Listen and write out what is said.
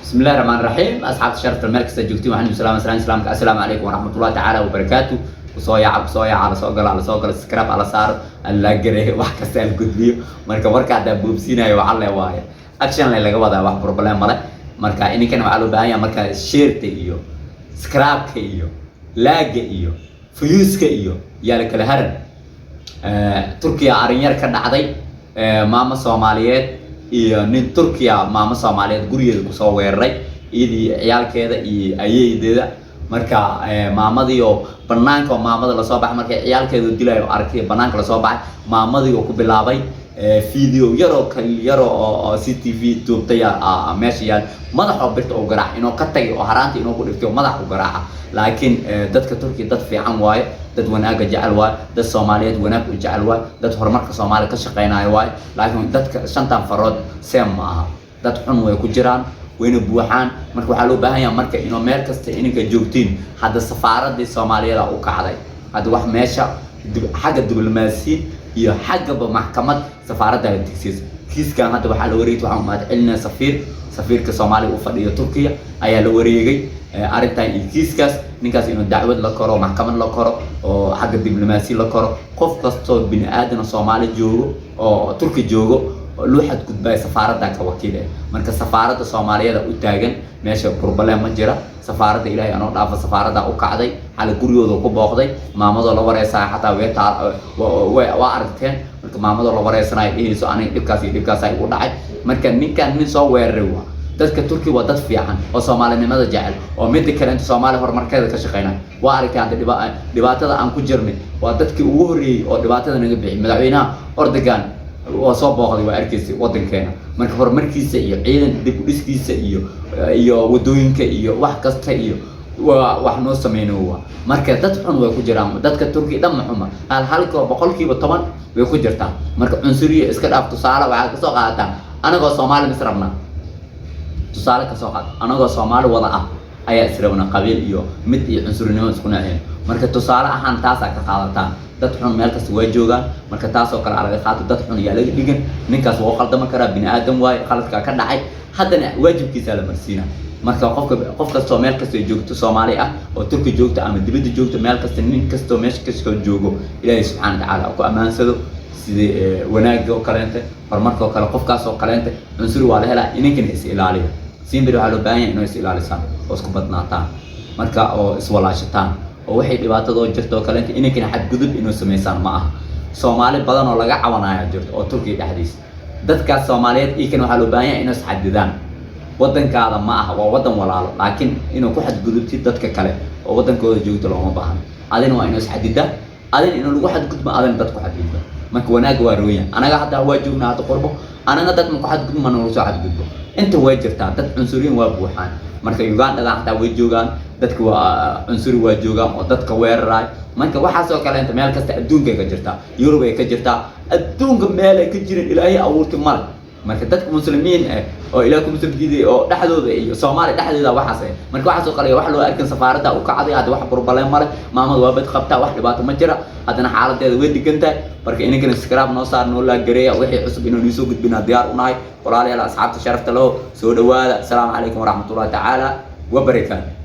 بسم الله الرحمن الرحيم أصحاب الشرف المركز الجوتي وحنا السلام عليكم ورحمة الله تعالى وبركاته وصايع على صقل سكراب على صار اللاجري وحكست الجدبيو مركا ده بوبسينا وعلى وايا أكشن اللي جوده واحد بروبلم ماله مركا إني كانوا على بايا مركا شيرت إيو سكراب كإيو لاج إيو فيوس كإيو يالك الهرن تركيا عرينير كان عضي ماما صوماليات iyo nin Turkiya maama Soomaaliyeed gurigeeda ku soo weeraray idii ciyaalkeeda iyo ayeedeeda marka maamadii oo banaanka maamada la soo baxay marka ciyaalkeedu dilayo arkay banaanka la soo baxay maamadii oo ku bilaabay video yaro oo CCTV duubtay meesha yaal madaxa birta oo garaac inuu ka tagay oo haraanta inuu ku dhigto madaxa u garaaca laakiin dadka Turkiga dad fiican waaye dad wanaaga jecel waaye dad Soomaaliyeed wanaag u jecel waaye dad horumarka Soomaaliya ka shaqeynaayo waaye laakiin dadka shantan farood seem ma aha dad xun way ku jiraan wayna buuxaan marka waxa loo baahan yahay marka inuu meel kasta inay joogtiin hadda safaaradda Soomaaliyeed u kacday hadda wax meesha xagga diblomaasiyad iyo xagga maxkamad safaaradda la tigsiis kiiskan hadda waxa la wareegay waxa maad cilna safiirka Soomaaliya u fadhiyo Turkiya ayaa la wareegay arintan kiiskaas ninkaas inuu dacwad la koro maxkamad la koro oo xagga diblomaasiyad la koro qof kasto bini aadan Soomaali joogo oo Turki joogo loo xad gudbay safaaradda ka wakiil marka safaaradda Soomaaliyeed u taagan meesha problem ma jira safaaradda Ilaahay anoo dhaafa safaaradda u kacday hal guriyooda ku booqday maamada la wareysay xataa waa aragteen marka maamada la wareysanay ihiiso anay dhibkaas ay u dhacay marka ninkan nin soo weeraray dadka Turkiga waa dad fiican oo Soomaalinimada jecel oo mid kale inta Soomaali horumarkeeda ka shaqeynaa waa aragtaan dhibaatada aan ku jirnay waa dadkii ugu horeeyay oo dhibaatada naga bixiyay madaxweynaha Erdogan oo soo booqday waa arkiisay wadankeena marka horumarkiisa iyo ciidan dib u dhiskiisa iyo wadooyinka iyo wax kasta iyo wax noo sameeyay marka dad xun way ku jiraan dadka Turkiga dhamma xuma halka 10% way ku jirtaa marka cunsuriye iska dhaaf tusaale waxa ka soo qaadataa anagoo Soomaali misrabna tusaale ka soo qaad anagoo Soomaali wada ah ayaa israbna qabiil iyo mid iyo cunsurinimo isku naayeen marka tusaale ahaan taas ka qaadataan dad xun meel kasta way joogaan marka taas oo kale laga qaato dad xun ayaa laga dhigan ninkaas waa qaldama kara bini aadam waay qaladka ka dhacay haddana waajibkiisa la marsiina marka qof kasta meel kasta joogto Soomaali ah oo Turki joogto ama dibadda joogto meel kasta nin kasta meesha kasta joogo Ilaahay subhanahu wa ta'ala ku amaansado sidii wanaag oo kaleente horumarka oo kale qofkaas oo kaleente cunsuri waa la helaa inankan is ilaaliyo siinbir waxa loo baahan yahay inay is ilaalisaan oo isku badnaataan marka oo iswalaashataan oo waxay dhibaatado jirto kaleente inankan xad gudub inuu sameeysan ma aha Soomaali badan oo laga cawanaayo jirto oo Turkiga dhaxdiis dadka Soomaaliyeed iikan waxa loo baahan yahay inay is xadidaan wadankaada ma aha waa wadan walaalo laakiin inuu ku xad gudubtid dadka kale oo wadankooda joogto looma baahan adina waa inuu is xadidaan adina inuu lagu xad gudbo adina dad ku xadidba marka wanaag waa rooyaan anaga hadda waa joognaa hada qurbo anaga dad ma ku xad gudbo manoo soo xad gudbo inta way jirtaa dad cunsuriin waa buuxaan marka Uganda hadda way joogaan dadka waa cunsuri waa joogaan oo dadka weeraray marka waxa soo kale inta meel kasta adduunka ka jirta Yurub ay ka jirta adduunka meel ay ka jireen Ilaahay abuurtay mal marka dadka muslimiin oo Ilaahay ku musliimiin oo dhaxdooda iyo Soomaali dhaxdeeda waxaas marka waxa soo kale wax loo arkin safaaradda u kacday hada wax problem male maamad waa bad qabta wax dhibaato ma jira hadana xaaladeeda way digantahay marka inagana subscribe noo saar noo la gareeyo wixii cusub inuu soo gudbina diyaar u nahay walaalayaal asxaabta sharafta loo soo dhawaada assalaamu calaykum waraxmatullaahi tacaala wa barakaatuh